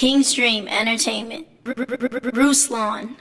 Kingstream Entertainment. Ruslan.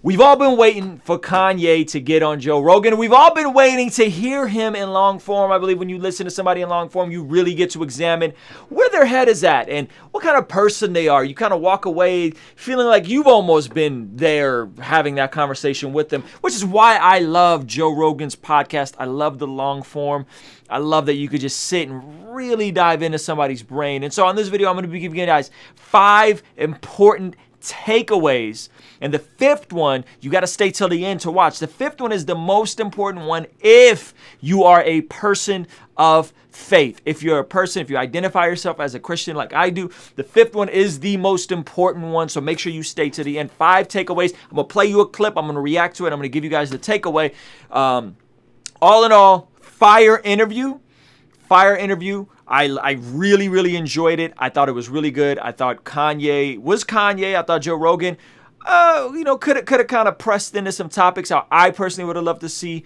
We've all been waiting for Kanye to get on Joe Rogan. We've all been waiting to hear him in long form. I believe when you listen to somebody in long form, you really get to examine where their head is at and what kind of person they are. You kind of walk away feeling like you've almost been there having that conversation with them, which is why I love Joe Rogan's podcast. I love the long form. I love that you could just sit and really dive into somebody's brain. And so on this video, I'm going to be giving you guys 5 important takeaways. And the 5th one, you got to stay till the end to watch. The 5th one is the most important one if you are a person of faith. If you're a person, if you identify yourself as a Christian like I do, the 5th one is the most important one. So make sure you stay to the end. 5 takeaways. I'm going to play you a clip. I'm going to react to it. I'm going to give you guys the takeaway. All in all, fire interview. I really, really enjoyed it. I thought it was really good. I thought Kanye was Kanye. I thought Joe Rogan, could have kind of pressed into some topics how I personally would have loved to see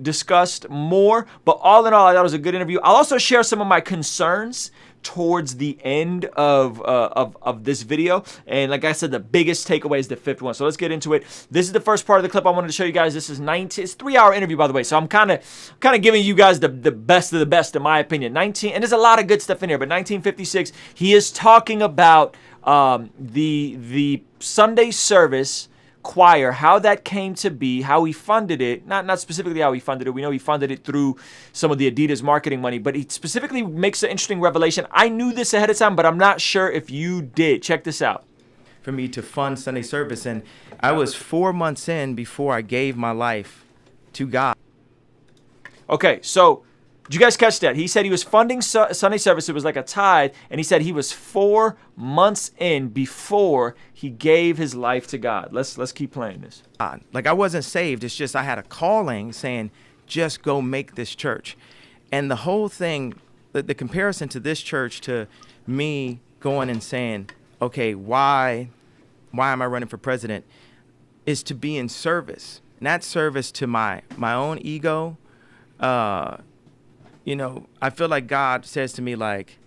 discussed more. But all in all, I thought it was a good interview. I'll also share some of my concerns towards the end of this video. And like I said, the biggest takeaway is the 5th one. So let's get into it. This is the first part of the clip I wanted to show you guys. This is it's a 3-hour interview, by the way. So I'm kind of giving you guys the best of the best, in my opinion. And there's a lot of good stuff in here, but 1956, he is talking about the Sunday service choir, how that came to be, how he funded it, not specifically how he funded it. We know he funded it through some of the Adidas marketing money, but he specifically makes an interesting revelation. I knew this ahead of time, but I'm not sure if you did. Check this out. For me to fund Sunday service, and I was 4 months in before I gave my life to God. Okay, so did you guys catch that? He said he was funding Sunday service. It was like a tithe. And he said he was 4 months in before he gave his life to God. Let's keep playing this. Like, I wasn't saved. It's just I had a calling saying, just go make this church. And the whole thing, the comparison to this church to me going and saying, okay, why am I running for president, is to be in service. And that service to my own ego. I feel like God says to me, like,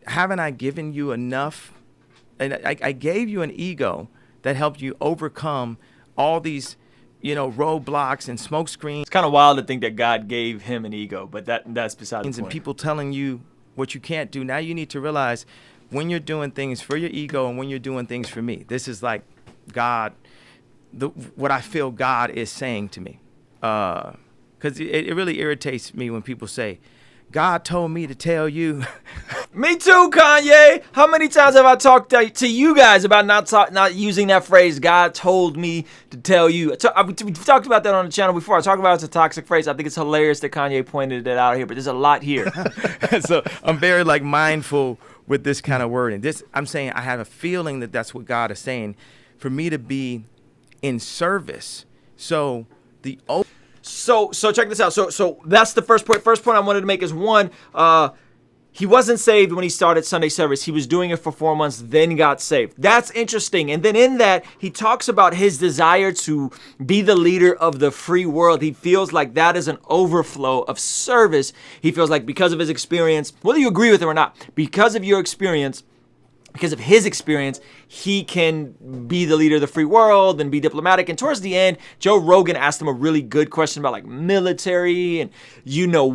haven't I given you enough? And I gave you an ego that helped you overcome all these, roadblocks and smoke screens. It's kind of wild to think that God gave him an ego, but that's beside the point. And people telling you what you can't do. Now you need to realize when you're doing things for your ego and when you're doing things for me. This is like God, what I feel God is saying to me. Because it really irritates me when people say, God told me to tell you. Me too, Kanye. How many times have I talked to you guys about not using that phrase, God told me to tell you? We've talked about that on the channel before. I talk about it's a toxic phrase. I think it's hilarious that Kanye pointed it out here, but there's a lot here. So I'm very mindful with this kind of wording. I'm saying I have a feeling that that's what God is saying for me to be in service. So So check this out. So that's the first point. First point I wanted to make is one, he wasn't saved when he started Sunday service. He was doing it for 4 months, then got saved. That's interesting. And then in that, he talks about his desire to be the leader of the free world. He feels like that is an overflow of service. He feels like because of his experience, whether you agree with him or not, because of his experience, he can be the leader of the free world and be diplomatic. And towards the end, Joe Rogan asked him a really good question about military and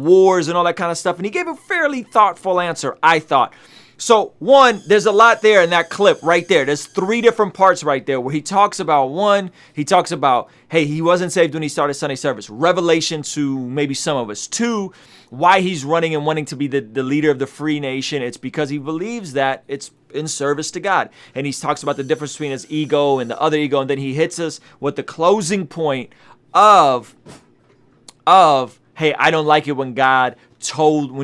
wars and all that kind of stuff. And he gave a fairly thoughtful answer, I thought. So one, there's a lot there in that clip right there. There's 3 different parts right there where he talks about, one, he talks about, hey, he wasn't saved when he started Sunday service. Revelation to maybe some of us. 2, why he's running and wanting to be the leader of the free nation. It's because he believes that it's in service to God. And he talks about the difference between his ego and the other ego. And then he hits us with the closing point of hey, I don't like it when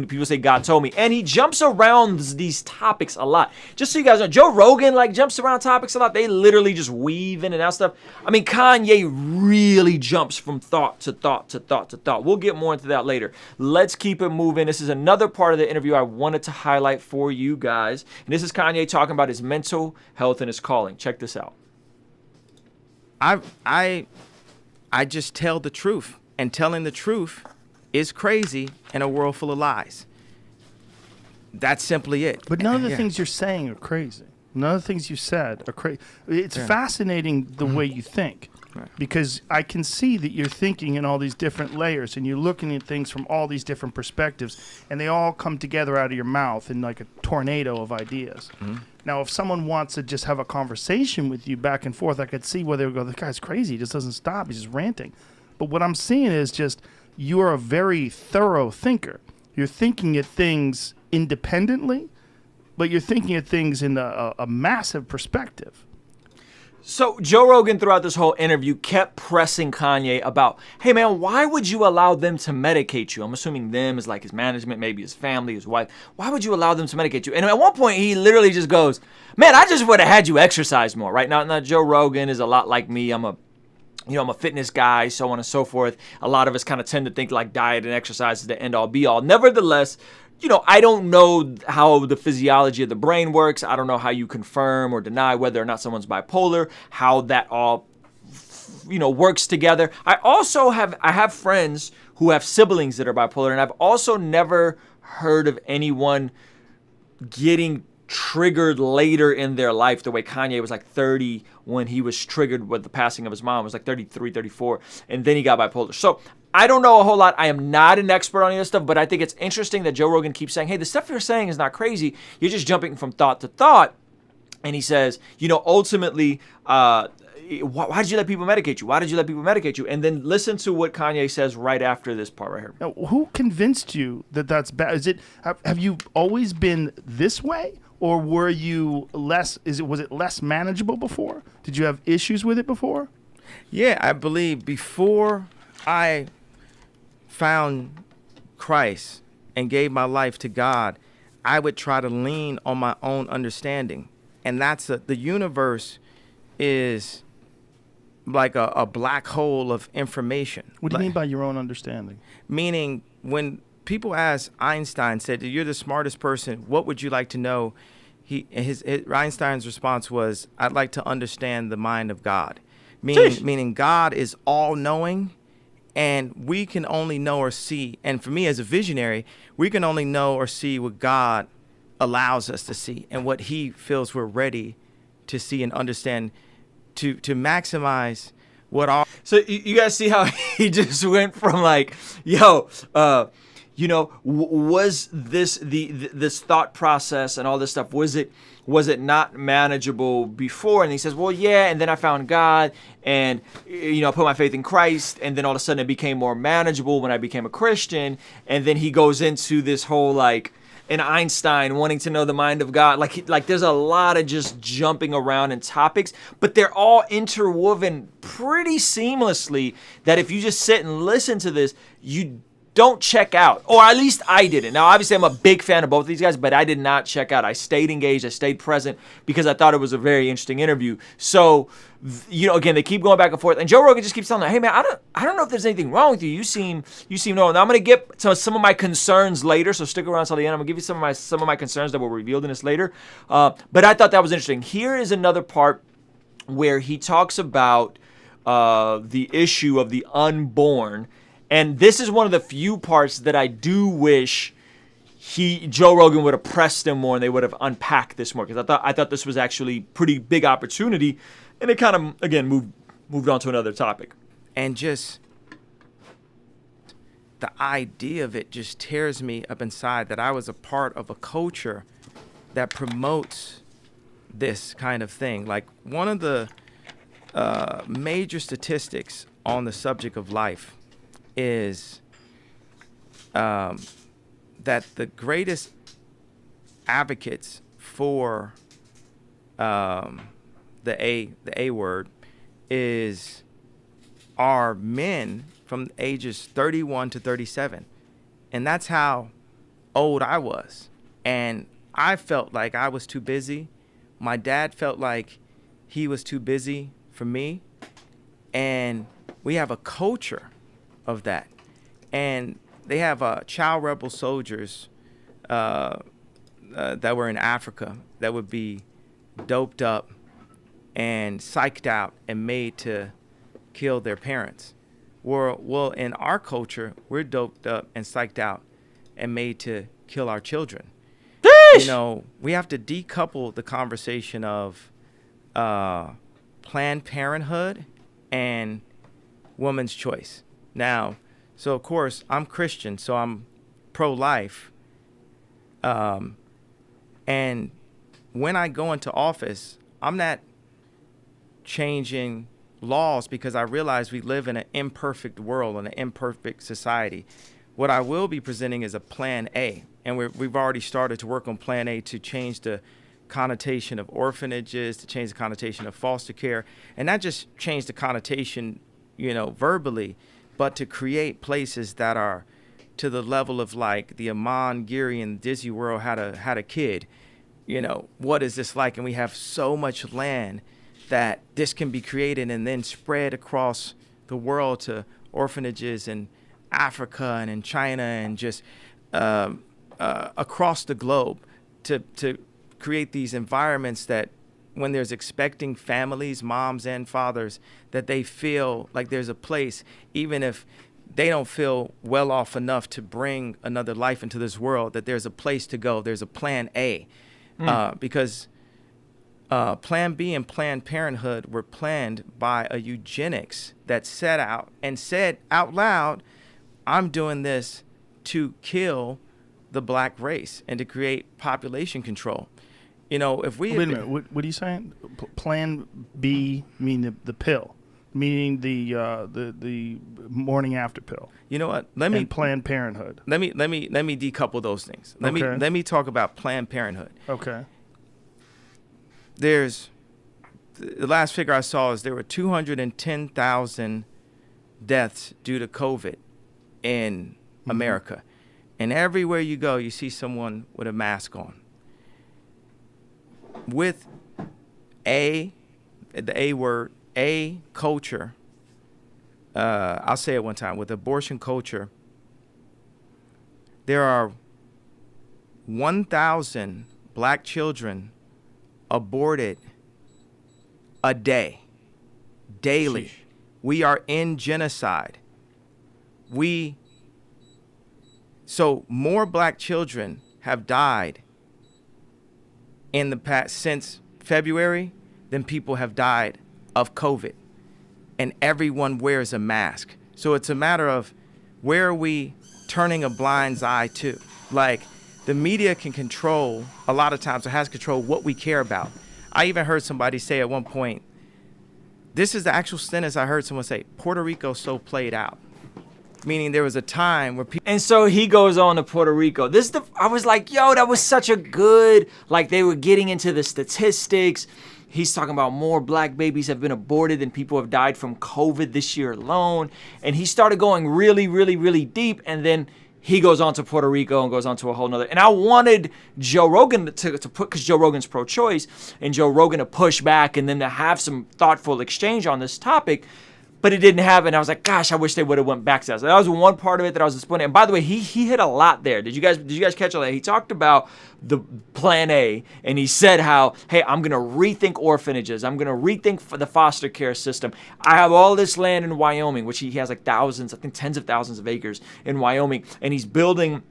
people say God told me. And he jumps around these topics a lot. Just so you guys know, Joe Rogan jumps around topics a lot. They literally just weave in and out stuff. I mean, Kanye really jumps from thought to thought to thought to thought. We'll get more into that later. Let's keep it moving. This is another part of the interview I wanted to highlight for you guys. And this is Kanye talking about his mental health and his calling. Check this out. I just tell the truth, and telling the truth is crazy in a world full of lies. That's simply it. But none of the things you're saying are crazy. None of the things you said are crazy. It's fascinating the way you think, because I can see that you're thinking in all these different layers, and you're looking at things from all these different perspectives, and they all come together out of your mouth in like a tornado of ideas. Now, if someone wants to just have a conversation with you back and forth, I could see where they would go, this guy's crazy. He just doesn't stop. He's just ranting. But what I'm seeing is just you're a very thorough thinker. You're thinking at things independently, but you're thinking of things in a massive perspective. So Joe Rogan throughout this whole interview kept pressing Kanye about, hey man, why would you allow them to medicate you? I'm assuming them is like his management, maybe his family, his wife. Why would you allow them to medicate you? And at one point he literally just goes, man, I just would have had you exercise more, right? Now Joe Rogan is a lot like me. I'm a fitness guy, so on and so forth. A lot of us kind of tend to think like diet and exercise is the end all be all. Nevertheless, I don't know how the physiology of the brain works. I don't know how you confirm or deny whether or not someone's bipolar, how that all, works together. I have friends who have siblings that are bipolar, and I've also never heard of anyone getting triggered later in their life the way Kanye was like 30 when he was triggered with the passing of his mom. It was like 33, 34, and then he got bipolar. So I don't know a whole lot. I am not an expert on any of this stuff, but I think it's interesting that Joe Rogan keeps saying, hey, the stuff you're saying is not crazy. You're just jumping from thought to thought. And he says, ultimately, why did you let people medicate you? Why did you let people medicate you? And then listen to what Kanye says right after this part right here. Now, who convinced you that that's bad? Have you always been this way? Or were you was it less manageable before? Did you have issues with it before? Yeah, I believe before I found Christ and gave my life to God, I would try to lean on my own understanding. And that's the universe is like a black hole of information. What do you mean by your own understanding? Meaning when people ask Einstein, said, you're the smartest person, what would you like to know? Einstein's response was, I'd like to understand the mind of God. Meaning God is all-knowing, and we can only know or see. And for me as a visionary, we can only know or see what God allows us to see and what he feels we're ready to see and understand to maximize what all. So you guys see how he just went from like, was this thought process and all this stuff, was it not manageable before? And he says, well, yeah, and then I found God and, I put my faith in Christ, and then all of a sudden it became more manageable when I became a Christian. And then he goes into this whole like, an Einstein wanting to know the mind of God. Like there's a lot of just jumping around in topics, but they're all interwoven pretty seamlessly that if you just sit and listen to this, you don't check out, or at least I didn't. Now, obviously, I'm a big fan of both of these guys, but I did not check out. I stayed engaged. I stayed present because I thought it was a very interesting interview. So, again, they keep going back and forth, and Joe Rogan just keeps telling them, "Hey, man, I don't know if there's anything wrong with you. You seem normal." Now, I'm gonna get to some of my concerns later, so stick around till the end. I'm gonna give you some of my concerns that were revealed in this later. But I thought that was interesting. Here is another part where he talks about the issue of the unborn. And this is one of the few parts that I do wish Joe Rogan would have pressed him more and they would have unpacked this more, because I thought this was actually pretty big opportunity, and it kind of again moved on to another topic. And just the idea of it just tears me up inside that I was a part of a culture that promotes this kind of thing. Like one of the major statistics on the subject of life is that the greatest advocates for the A word are men from ages 31 to 37. And that's how old I was. And I felt like I was too busy. My dad felt like he was too busy for me. And we have a culture of that. And they have child rebel soldiers that were in Africa that would be doped up and psyched out and made to kill their parents. Well, in our culture, we're doped up and psyched out and made to kill our children. You know, we have to decouple the conversation of Planned Parenthood and woman's choice. Now, so of course, I'm Christian, so I'm pro-life. And when I go into office, I'm not changing laws because I realize we live in an imperfect world, in an imperfect society. What I will be presenting is a plan A. And we've already started to work on plan A to change the connotation of orphanages, to change the connotation of foster care, and not just change the connotation, you know, verbally, but to create places that are to the level of like the Amon Giri in Disney World had a kid. You know, what is this like? And we have so much land that this can be created and then spread across the world to orphanages in Africa and in China and just across the globe to create these environments that when there's expecting families, moms and fathers, that they feel like there's a place, even if they don't feel well off enough to bring another life into this world, that there's a place to go. There's a plan A. Because Plan B and Planned Parenthood were planned by a eugenics that set out and said out loud, I'm doing this to kill the black race and to create population control. You know, if we... Wait a minute, what are you saying? Plan B, meaning the pill, meaning the morning after pill. You know what? Let me... And Planned Parenthood. Let me decouple those things. Let me talk about Planned Parenthood. Okay. The last figure I saw is there were 210,000 deaths due to COVID in America. And everywhere you go, you see someone with a mask on. With the A word, A culture, I'll say it one time, with abortion culture, there are 1,000 black children aborted a day, daily. Sheesh. We are in genocide. So more black children have died in the past since February than people have died of COVID. And everyone wears a mask. So it's a matter of where are we turning a blind eye to? Like, the media can control, a lot of times it has control what we care about. I even heard somebody say at one point, this is the actual sentence I heard someone say, Puerto Rico so played out. Meaning there was a time where people... And so he goes on to Puerto Rico. I was like, yo, that was such a good, like they were getting into the statistics. He's talking about more black babies have been aborted than people have died from COVID this year alone. And he started going really, really, really deep. And then he goes on to Puerto Rico and goes on to a whole nother. And I wanted Joe Rogan to put, because Joe Rogan's pro-choice, and Joe Rogan to push back and then to have some thoughtful exchange on this topic. But it didn't happen. I was like, gosh, I wish they would have went back to that. So that was one part of it that I was disappointed. And by the way, he hit a lot there. Did you guys catch all that? He talked about the plan A, and he said how, hey, I'm going to rethink orphanages. I'm going to rethink the foster care system. I have all this land in Wyoming, which he has like thousands, I think tens of thousands of acres in Wyoming. And he's building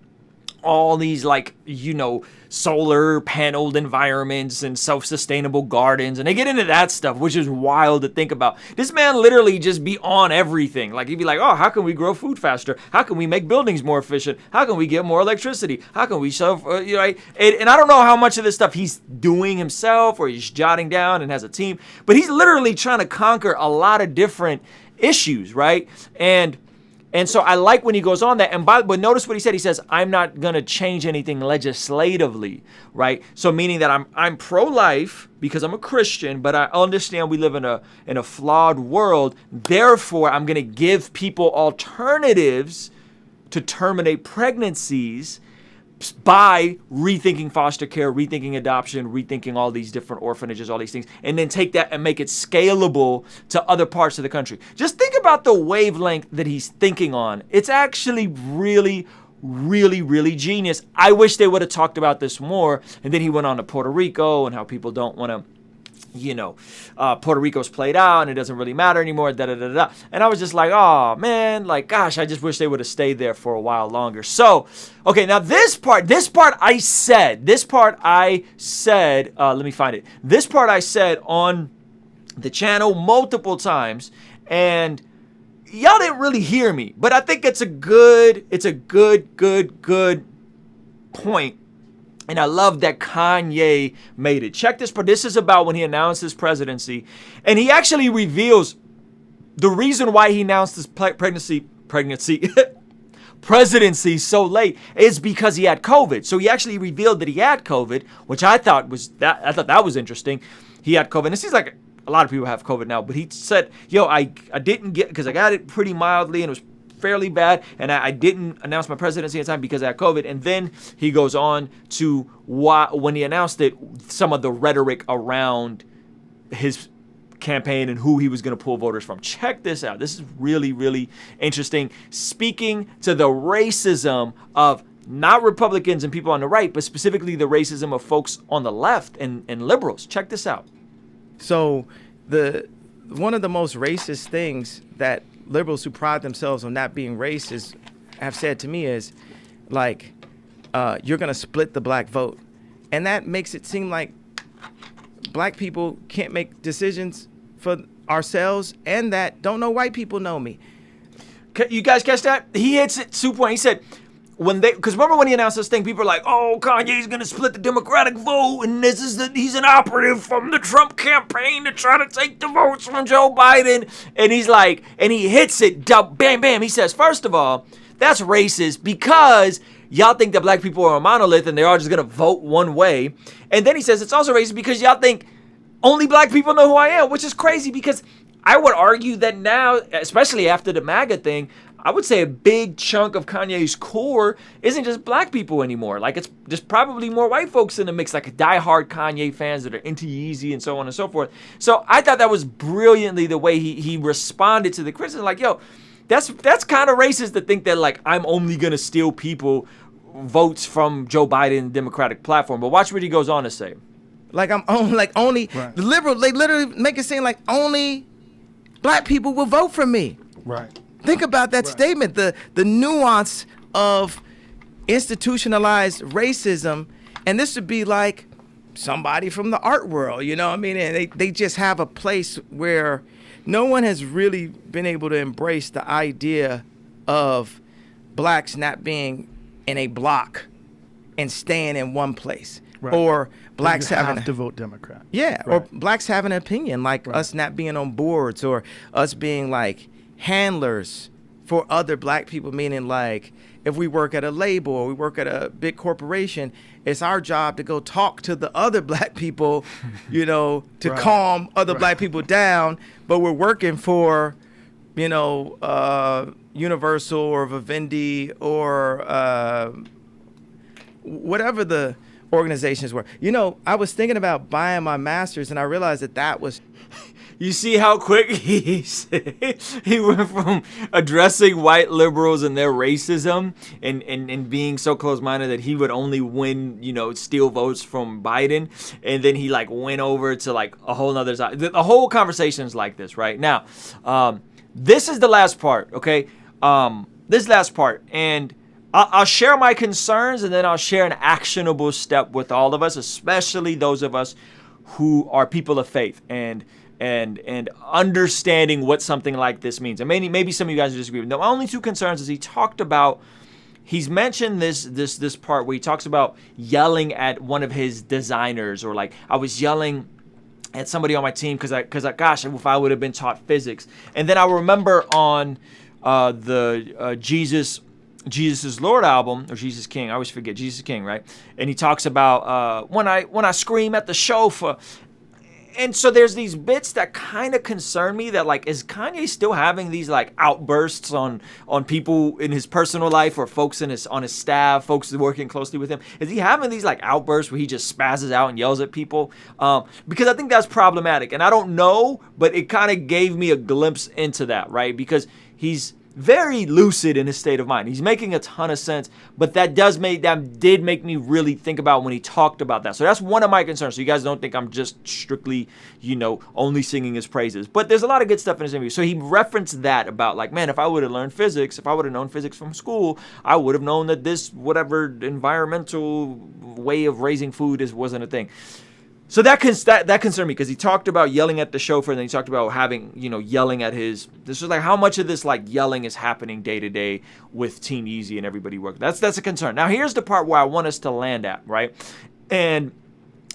all these, like, you know, solar paneled environments and self-sustainable gardens, and they get into that stuff, which is wild to think about. This man literally just be on everything. Like, he'd be like, oh, how can we grow food faster? How can we make buildings more efficient? How can we get more electricity? How can we solve, you know, and I don't know how much of this stuff he's doing himself or he's jotting down and has a team, but he's literally trying to conquer a lot of different issues, right? And so I like when he goes on that. But notice what he said. He says, I'm not going to change anything legislatively, right? So meaning that I'm pro-life because I'm a Christian, but I understand we live in a flawed world. Therefore, I'm going to give people alternatives to terminate pregnancies by rethinking foster care, rethinking adoption, rethinking all these different orphanages, all these things, and then take that and make it scalable to other parts of the country. Just think about the wavelength that he's thinking on. It's actually really, really, really genius. I wish they would have talked about this more. And then he went on to Puerto Rico and how people don't want to Puerto Rico's played out and it doesn't really matter anymore, da da da da. And I was just like, oh man, like gosh, I just wish they would have stayed there for a while longer. So, okay, now this part I said, let me find it. This part I said on the channel multiple times, and y'all didn't really hear me, but I think it's a good point. And I love that Kanye made it. Check this part. This is about when he announced his presidency. And he actually reveals the reason why he announced his presidency so late is because he had COVID. So he actually revealed that he had COVID, which I thought that was interesting. He had COVID. And it seems like a lot of people have COVID now, but he said, I didn't get, because I got it pretty mildly and it was fairly bad, and I didn't announce my presidency in time because I had COVID. And then he goes on to when he announced it, some of the rhetoric around his campaign and who he was going to pull voters from. Check this out. This is really, really interesting. Speaking to the racism of not Republicans and people on the right, but specifically the racism of folks on the left and liberals. Check this out. So one of the most racist things that liberals who pride themselves on not being racist have said to me is like, you're going to split the black vote. And that makes it seem like black people can't make decisions for ourselves, and that don't know white people know me. You guys catch that? He hits it 2 point. He said, because remember when he announced this thing, people are like, oh, Kanye's going to split the Democratic vote, and he's an operative from the Trump campaign to try to take the votes from Joe Biden. And he's like, and he hits it, bam, bam. He says, first of all, that's racist because y'all think that black people are a monolith and they're all just going to vote one way. And then he says it's also racist because y'all think only black people know who I am, which is crazy because I would argue that now, especially after the MAGA thing, I would say a big chunk of Kanye's core isn't just black people anymore. Like, it's just probably more white folks in the mix, like diehard Kanye fans that are into Yeezy and so on and so forth. So I thought that was brilliantly the way he responded to the criticism. Like, yo, that's kind of racist to think that, like, I'm only going to steal people votes from Joe Biden and the Democratic platform. But watch what he goes on to say. Like, only right. The liberal, they literally make it seem like only black people will vote for me. Right. Think about that statement, the nuance of institutionalized racism. And this would be like somebody from the art world, you know what I mean? And they just have a place where no one has really been able to embrace the idea of blacks not being in a block and staying in one place. Right. Or blacks you having have to vote Democrat. Yeah, Right. or blacks having an opinion, like us not being on boards, or us being like handlers for other black people, meaning like if we work at a label or we work at a big corporation, it's our job to go talk to the other black people, you know, to Right. calm other Right. black people down, but we're working for, you know, Universal or Vivendi or whatever the organizations were. You know, I was thinking about buying my master's and I realized that was... You see how quick he went from addressing white liberals and their racism and being so close-minded that he would only win, you know, steal votes from Biden. And then he like went over to like a whole nother side. The whole conversation is like this right now. This is the last part. Okay. This last part. And I'll share my concerns and then I'll share an actionable step with all of us, especially those of us who are people of faith and understanding what something like this means. And maybe some of you guys disagree. The only two concerns is he's mentioned this part where he talks about yelling at one of his designers, or like, I was yelling at somebody on my team because gosh, if I would have been taught physics. And then I remember on the Jesus' Lord album, or Jesus King, I always forget, Jesus King, right? And he talks about when I scream at the chauffeur. And so there's these bits that kind of concern me, that like, is Kanye still having these like outbursts on people in his personal life, or folks on his staff, folks working closely with him? Is he having these like outbursts where he just spazzes out and yells at people? Because I think that's problematic, and I don't know, but it kind of gave me a glimpse into that, right? Because he's very lucid in his state of mind. He's making a ton of sense, but that did make me really think about when he talked about that. So that's one of my concerns. So you guys don't think I'm just strictly, only singing his praises. But there's a lot of good stuff in his interview. So he referenced that about like, man, if I would have learned physics, if I would have known physics from school, I would have known that this whatever environmental way of raising food wasn't a thing. So that concerned me, because he talked about yelling at the chauffeur, and then he talked about having, yelling at this was like how much of this like yelling is happening day to day with Team Easy and everybody working. That's a concern. Now here's the part where I want us to land at, right? And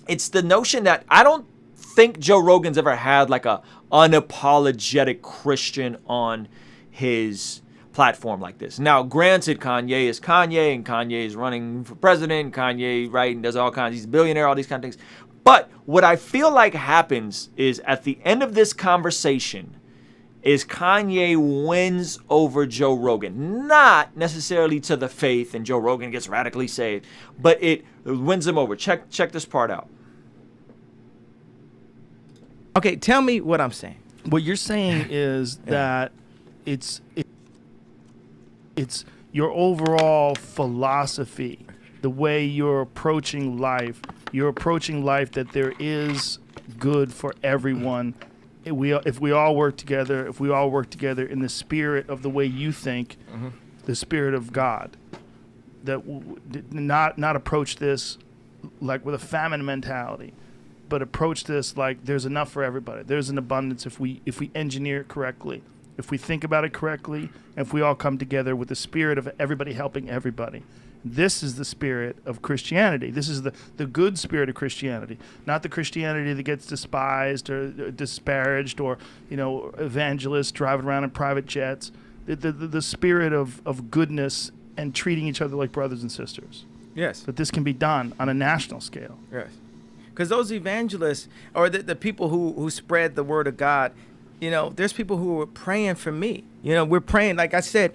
it's the notion that I don't think Joe Rogan's ever had like a unapologetic Christian on his platform like this. Now, granted, Kanye is Kanye, and Kanye is running for president, and Kanye, right, and does all kinds, he's a billionaire, all these kind of things. But what I feel like happens is at the end of this conversation is Kanye wins over Joe Rogan. Not necessarily to the faith and Joe Rogan gets radically saved, but it wins him over. Check this part out. Okay, tell me what I'm saying. What you're saying is that it's your overall philosophy, the way you're approaching life. You're approaching life that there is good for everyone. If we all work together, in the spirit of the way you think, the spirit of God, that not approach this like with a famine mentality, but approach this like there's enough for everybody. There's an abundance if we engineer it correctly, if we think about it correctly, and if we all come together with the spirit of everybody helping everybody. This is the spirit of Christianity. This is the good spirit of Christianity, not the Christianity that gets despised or disparaged, or evangelists driving around in private jets. The spirit of goodness and treating each other like brothers and sisters. Yes. That this can be done on a national scale. Yes. Because those evangelists, or the people who spread the word of God, there's people who are praying for me. We're praying. Like I said,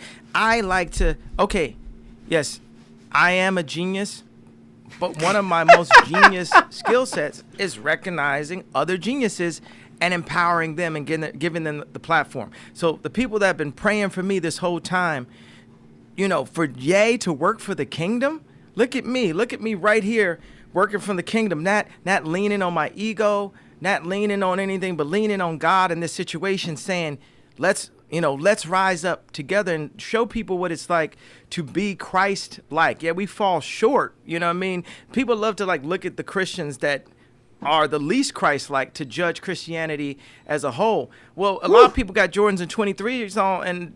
yes, I am a genius, but one of my most genius skill sets is recognizing other geniuses and empowering them and giving them the platform. So the people that have been praying for me this whole time, for Ye to work for the kingdom, look at me right here working from the kingdom, not leaning on my ego, not leaning on anything, but leaning on God in this situation, saying, let's rise up together and show people what it's like to be Christ-like. Yeah, we fall short. You know what I mean? People love to look at the Christians that are the least Christ-like to judge Christianity as a whole. Well, a lot of people got Jordans and 23s on, and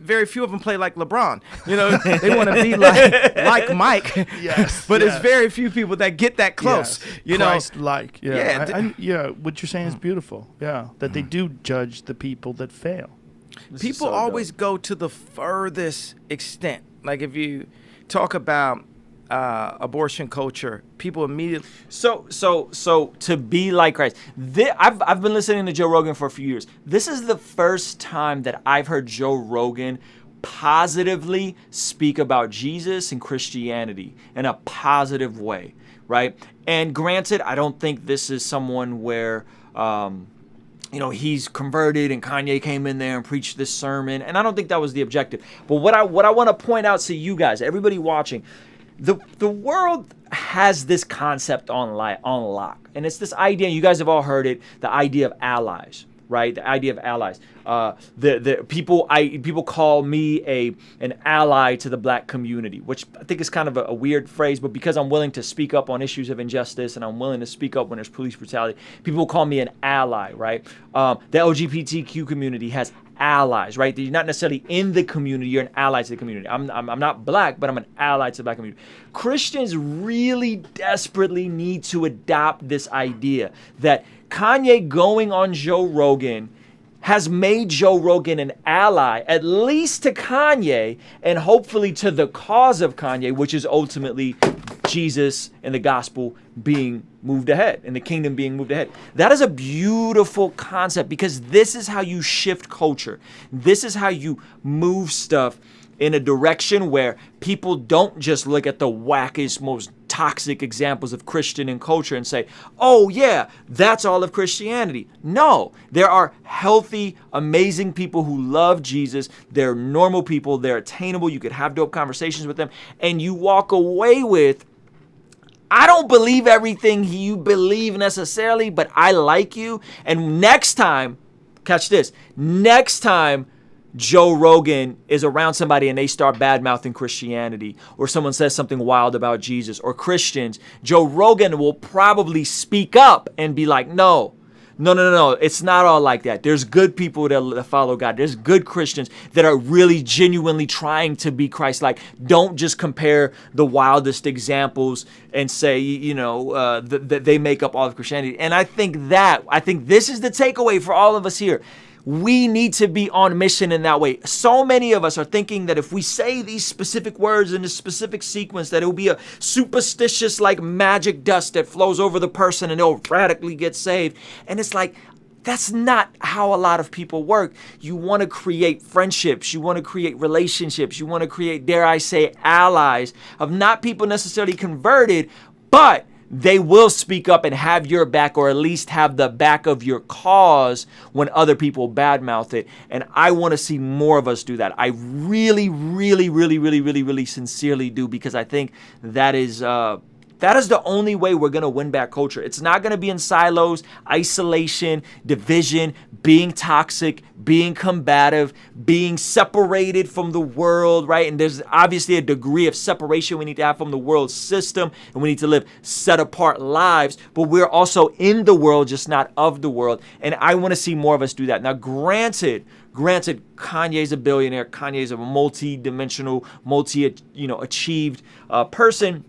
very few of them play like LeBron. They want to be like Mike. Yes. But it's very few people that get that close. Yes. Christ-like. Yeah. Yeah. What you're saying is beautiful. Yeah. That they do judge the people that fail. People always go to the furthest extent. Like if you talk about abortion culture, people immediately. So to be like Christ. I've been listening to Joe Rogan for a few years. This is the first time that I've heard Joe Rogan positively speak about Jesus and Christianity in a positive way, right? And granted, I don't think this is someone where he's converted and Kanye came in there and preached this sermon, and I don't think that was the objective. But what I want to point out to you guys, everybody watching, the world has this concept on lock, and it's this idea. You guys have all heard it, the idea of allies, right? The idea of allies. The people call me an ally to the black community, which I think is kind of a weird phrase, but because I'm willing to speak up on issues of injustice and I'm willing to speak up when there's police brutality, people call me an ally, right? The LGBTQ community has allies, right? You're not necessarily in the community, you're an ally to the community. I'm not black, but I'm an ally to the black community. Christians really desperately need to adopt this idea that Kanye going on Joe Rogan has made Joe Rogan an ally, at least to Kanye, and hopefully to the cause of Kanye, which is ultimately Jesus and the gospel being moved ahead, and the kingdom being moved ahead. That is a beautiful concept, because this is how you shift culture. This is how you move stuff in a direction where people don't just look at the wackest, most toxic examples of Christian and culture and say, oh yeah, that's all of Christianity. No, there are healthy, amazing people who love Jesus. They're normal people. They're attainable. You could have dope conversations with them, and you walk away with, I don't believe everything you believe necessarily, but I like you. And next time, catch this, next time Joe Rogan is around somebody and they start bad-mouthing Christianity, or someone says something wild about Jesus or Christians, Joe Rogan will probably speak up and be like, no, it's not all like that. There's good people that follow God. There's good Christians that are really genuinely trying to be Christ-like. Don't just compare the wildest examples and say, that they make up all of Christianity. And I think this is the takeaway for all of us here. We need to be on mission in that way. So many of us are thinking that if we say these specific words in a specific sequence, that it will be a superstitious like magic dust that flows over the person and they'll radically get saved. And it's like, that's not how a lot of people work. You want to create friendships. You want to create relationships. You want to create, dare I say, allies of not people necessarily converted, but they will speak up and have your back, or at least have the back of your cause when other people badmouth it. And I want to see more of us do that. I really, really, really, really, really, really sincerely do, because I think that is the only way we're going to win back culture. It's not going to be in silos, isolation, division, being toxic, being combative, being separated from the world, right? And there's obviously a degree of separation we need to have from the world system, and we need to live set apart lives, but we're also in the world, just not of the world. And I want to see more of us do that. Now, granted, Kanye's a billionaire. Kanye's a multi-dimensional, achieved person.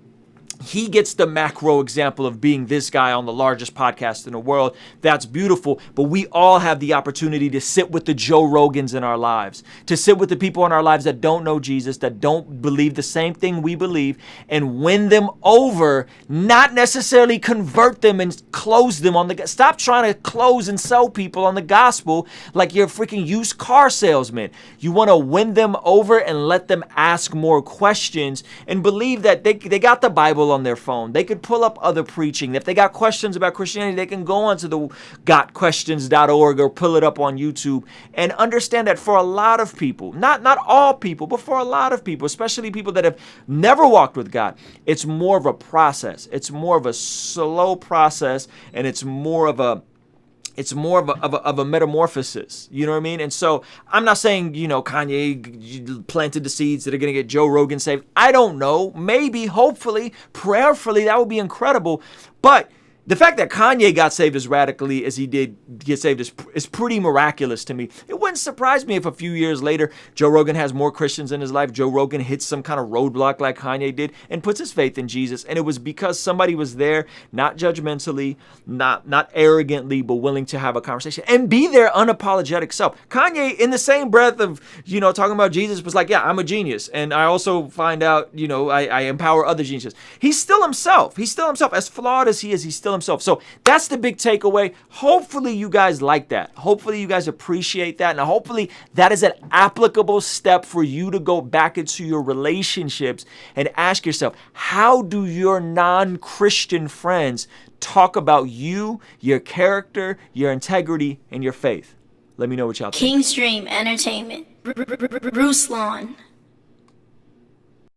He gets the macro example of being this guy on the largest podcast in the world. That's beautiful. But we all have the opportunity to sit with the Joe Rogans in our lives, to sit with the people in our lives that don't know Jesus, that don't believe the same thing we believe, and win them over, not necessarily convert them and close them on the, stop trying to close and sell people on the gospel like you're a freaking used car salesman. You want to win them over and let them ask more questions and believe that they got the Bible on their phone. They could pull up other preaching. If they got questions about Christianity, they can go onto the gotquestions.org or pull it up on YouTube, and understand that for a lot of people, not all people, but for a lot of people, especially people that have never walked with God, it's more of a process. It's more of a slow process, and it's more of a metamorphosis. You know what I mean? And so I'm not saying, Kanye planted the seeds that are going to get Joe Rogan saved. I don't know. Maybe, hopefully, prayerfully, that would be incredible. But the fact that Kanye got saved as radically as he did get saved is pretty miraculous to me. It wouldn't surprise me if a few years later, Joe Rogan has more Christians in his life. Joe Rogan hits some kind of roadblock like Kanye did and puts his faith in Jesus. And it was because somebody was there, not judgmentally, not arrogantly, but willing to have a conversation and be their unapologetic self. Kanye, in the same breath of, talking about Jesus, was like, yeah, I'm a genius. And I also find out, I empower other geniuses. He's still himself. As flawed as he is, he's still himself. So that's the big takeaway. Hopefully you guys like that. Hopefully you guys appreciate that. And hopefully that is an applicable step for you to go back into your relationships and ask yourself, how do your non-Christian friends talk about you, your character, your integrity, and your faith? Let me know what y'all think. King's Dream Entertainment. Ruslan.